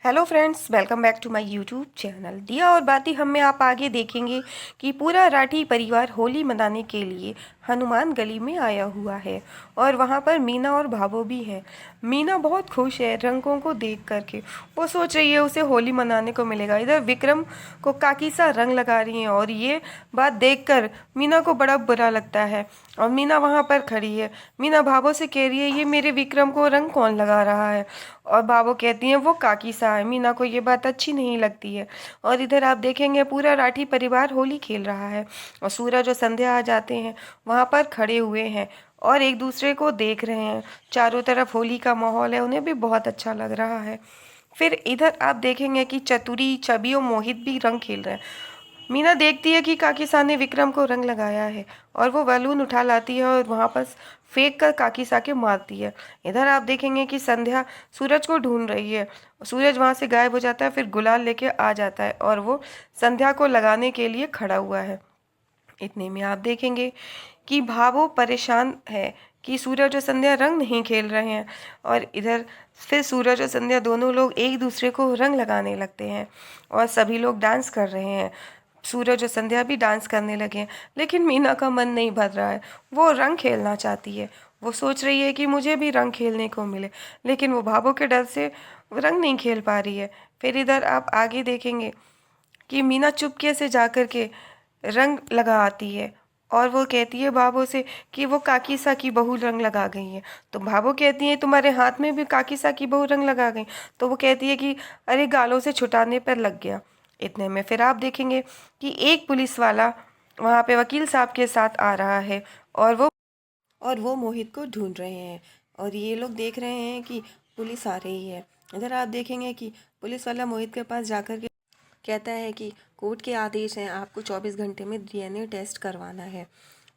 Hello friends, welcome back to my YouTube channel दिया और बाती। हम में आप आगे देखेंगे कि पूरा राठी परिवार होली मनाने के लिए हनुमान गली में आया हुआ है और वहाँ पर मीना और भाभो भी हैं। मीना बहुत खुश है रंगों को देख करके। वो सोच रही है उसे होली मनाने को मिलेगा। इधर विक्रम को काकी सा रंग लगा रही हैं और ये बात देखकर मीना को बड़ा बुरा लगता है। और मीना वहाँ पर खड़ी है। मीना भाभो से कह रही है, ये मेरे विक्रम को रंग कौन लगा रहा है? और भाभो कहती हैं वो काकी सा है। मीना को ये बात अच्छी नहीं लगती है। और इधर आप देखेंगे पूरा राठी परिवार होली खेल रहा है और सूरज और संध्या आ जाते हैं, वहाँ पर खड़े हुए हैं और एक दूसरे को देख रहे हैं। चारों तरफ होली का माहौल है, उन्हें भी बहुत अच्छा लग रहा है। फिर इधर आप देखेंगे कि चतुरी, छवि और मोहित भी रंग खेल रहे हैं। मीना देखती है कि काकीसा ने विक्रम को रंग लगाया है और वो बैलून उठा लाती है और वहां पर फेंक कर काकीसा के मारती है। इधर आप देखेंगे कि संध्या सूरज को ढूंढ रही है। सूरज वहां से गायब हो जाता है, फिर गुलाल लेके आ जाता है और वो संध्या को लगाने के लिए खड़ा हुआ है। इतने में आप देखेंगे कि भावो परेशान है कि सूरज और संध्या रंग नहीं खेल रहे हैं। और इधर फिर सूरज और संध्या दोनों लोग एक दूसरे को रंग लगाने लगते हैं और सभी लोग डांस कर रहे हैं। सूरज और संध्या भी डांस करने लगे हैं, लेकिन मीना का मन नहीं भर रहा है। वो रंग खेलना चाहती है। वो सोच रही है कि मुझे भी रंग खेलने को मिले, लेकिन वो भावों के डर से रंग नहीं खेल पा रही है। फिर इधर आप आगे देखेंगे कि मीना चुपके से जाकर के रंग लगा आती है और वो कहती है भाभो से कि वो काकी सा की बहू रंग लगा गई है। तो भाभो कहती है तुम्हारे हाथ में भी काकी सा की बहू रंग लगा गई। तो वो कहती है कि अरे गालों से छुटाने पर लग गया। इतने में फिर आप देखेंगे कि एक पुलिस वाला वहाँ पे वकील साहब के साथ आ रहा है और वो मोहित को ढूंढ रहे हैं और ये लोग देख रहे हैं कि पुलिस आ रही है। इधर आप देखेंगे कि पुलिस वाला मोहित के पास जाकर के कहता है कि कोर्ट के आदेश हैं, आपको 24 घंटे में डीएनए टेस्ट करवाना है।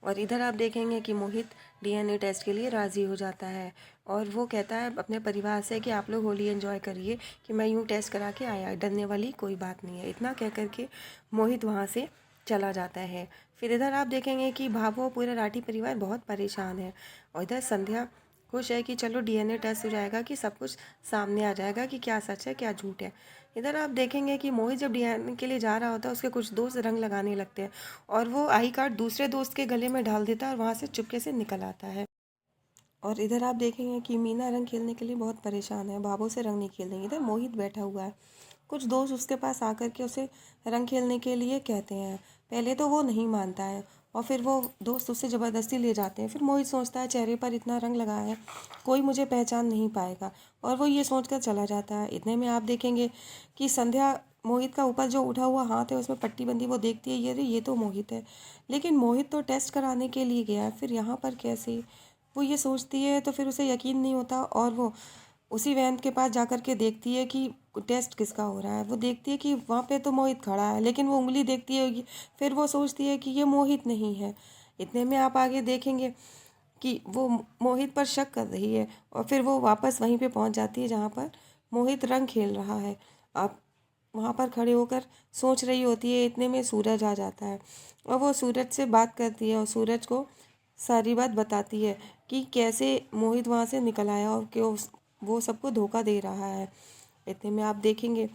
और इधर आप देखेंगे कि मोहित डीएनए टेस्ट के लिए राज़ी हो जाता है और वो कहता है अपने परिवार से कि आप लोग होली एंजॉय करिए, कि मैं यूँ टेस्ट करा के आया, डरने वाली कोई बात नहीं है। इतना कह करके मोहित वहाँ से चला जाता है। फिर इधर आप देखेंगे कि भाभो पूरा राठी परिवार बहुत परेशान है और इधर संध्या खुश है कि चलो डीएनए टेस्ट हो जाएगा, कि सब कुछ सामने आ जाएगा कि क्या सच है क्या झूठ है। इधर आप देखेंगे कि मोहित जब डीएनए के लिए जा रहा होता है, उसके कुछ दोस्त रंग लगाने लगते हैं और वो आई कार्ड दूसरे दोस्त के गले में डाल देता है और वहाँ से चुपके से निकल आता है। और इधर आप देखेंगे कि मीना रंग खेलने के लिए बहुत परेशान है, भाभो से रंग नहीं खेल रही। इधर मोहित बैठा हुआ है। कुछ दोस्त उसके पास आकर के उसे रंग खेलने के लिए कहते हैं। पहले तो वो नहीं मानता है और फिर वो दोस्त उससे ज़बरदस्ती ले जाते हैं। फिर मोहित सोचता है चेहरे पर इतना रंग लगा है, कोई मुझे पहचान नहीं पाएगा, और वो ये सोचकर चला जाता है। इतने में आप देखेंगे कि संध्या मोहित का ऊपर जो उठा हुआ हाथ है उसमें पट्टी बंदी, वो देखती है ये तो मोहित है। लेकिन मोहित तो टेस्ट कराने के लिए गया है, फिर यहाँ पर कैसे? वो ये सोचती है तो फिर उसे यकीन नहीं होता और वो उसी वैन के पास जाकर के देखती है कि टेस्ट किसका हो रहा है। वो देखती है कि वहाँ पे तो मोहित खड़ा है, लेकिन वो उंगली देखती है, फिर वो सोचती है कि ये मोहित नहीं है। इतने में आप आगे देखेंगे कि वो मोहित पर शक कर रही है और फिर वो वापस वहीं पे पहुंच जाती है जहाँ पर मोहित रंग खेल रहा है। आप वहाँ पर खड़े होकर सोच रही होती है। इतने में सूरज आ जाता है और वो सूरज से बात करती है और सूरज को सारी बात बताती है कि कैसे मोहित वहाँ से निकल आया और क्यों वो सबको धोखा दे रहा है। इतने में आप देखेंगे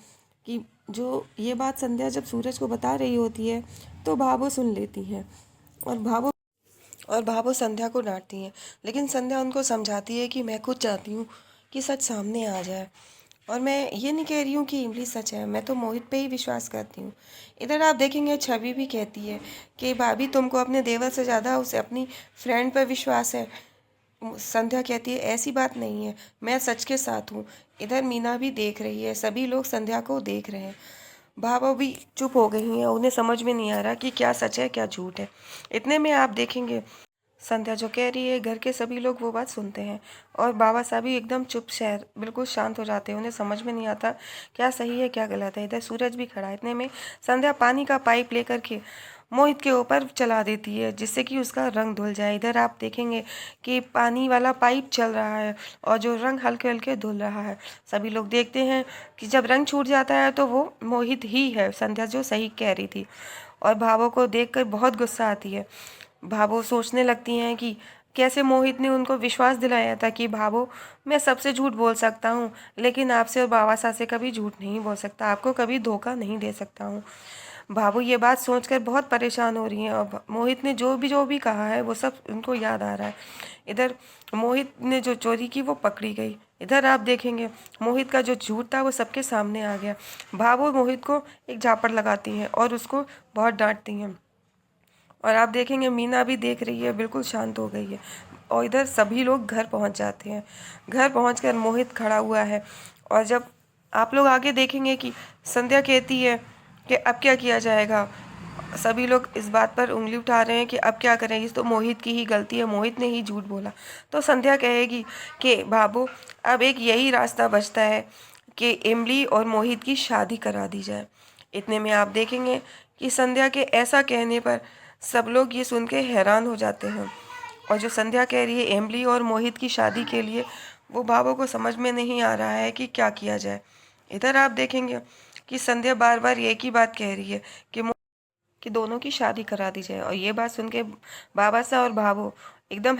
कि जो ये बात संध्या जब सूरज को बता रही होती है तो भाभो सुन लेती हैं और भाभो संध्या को डांटती हैं। लेकिन संध्या उनको समझाती है कि मैं खुद चाहती हूँ कि सच सामने आ जाए और मैं ये नहीं कह रही हूँ कि इमली सच है, मैं तो मोहित पे ही विश्वास करती हूँ। इधर आप देखेंगे छवि भी कहती है कि भाभी तुमको अपने देवर से ज़्यादा उसे अपनी फ्रेंड पर विश्वास है। संध्या कहती है ऐसी बात नहीं है, मैं सच के साथ हूँ। इधर मीना भी देख रही है, सभी लोग संध्या को देख रहे हैं। भाभा भी चुप हो गई हैं, उन्हें समझ में नहीं आ रहा कि क्या सच है क्या झूठ है। इतने में आप देखेंगे संध्या जो कह रही है, घर के सभी लोग वो बात सुनते हैं और बाबा साहब भी एकदम चुप शहर बिल्कुल शांत हो जाते हैं। उन्हें समझ में नहीं आता क्या सही है क्या गलत है। इधर सूरज भी खड़ा है। इतने में संध्या पानी का पाइप लेकर के मोहित के ऊपर चला देती है जिससे कि उसका रंग धुल जाए। इधर आप देखेंगे कि पानी वाला पाइप चल रहा है और जो रंग हल्के हल्के धुल रहा है। सभी लोग देखते हैं कि जब रंग छूट जाता है तो वो मोहित ही है, संध्या जो सही कह रही थी। और भावों को देखकर बहुत गुस्सा आती है। भावो सोचने लगती हैं कि कैसे मोहित ने उनको विश्वास दिलाया था कि भावो, मैं सबसे झूठ बोल सकता हूँ, लेकिन आपसे और बाबा साहब से कभी झूठ नहीं बोल सकता, आपको कभी धोखा नहीं दे सकता हूँ। भावो ये बात सोचकर बहुत परेशान हो रही हैं और मोहित ने जो भी कहा है वो सब उनको याद आ रहा है। इधर मोहित ने जो चोरी की वो पकड़ी गई। इधर आप देखेंगे मोहित का जो झूठ था वो सबके सामने आ गया। भावो मोहित को एक झापड़ लगाती हैं और उसको बहुत डांटती हैं। और आप देखेंगे मीना भी देख रही है, बिल्कुल शांत हो गई है। और इधर सभी लोग घर पहुंच जाते हैं। घर पहुंचकर मोहित खड़ा हुआ है और जब आप लोग आगे देखेंगे कि संध्या कहती है कि अब क्या किया जाएगा, सभी लोग इस बात पर उंगली उठा रहे हैं कि अब क्या करें, इस तो मोहित की ही गलती है, मोहित ने ही झूठ बोला। तो संध्या कहेगी कि बाबू अब एक यही रास्ता बचता है कि इमली और मोहित की शादी करा दी जाए। इतने में आप देखेंगे कि संध्या के ऐसा कहने पर सब लोग ये सुन के हैरान हो जाते हैं। और जो संध्या कह रही है इमली और मोहित की शादी के लिए, वो बाबू को समझ में नहीं आ रहा है कि क्या किया जाए। इधर आप देखेंगे कि संध्या बार बार एक ही बात कह रही है कि दोनों की शादी करा दी जाए। और ये बात सुन के बाबा साहब और भाभो एकदम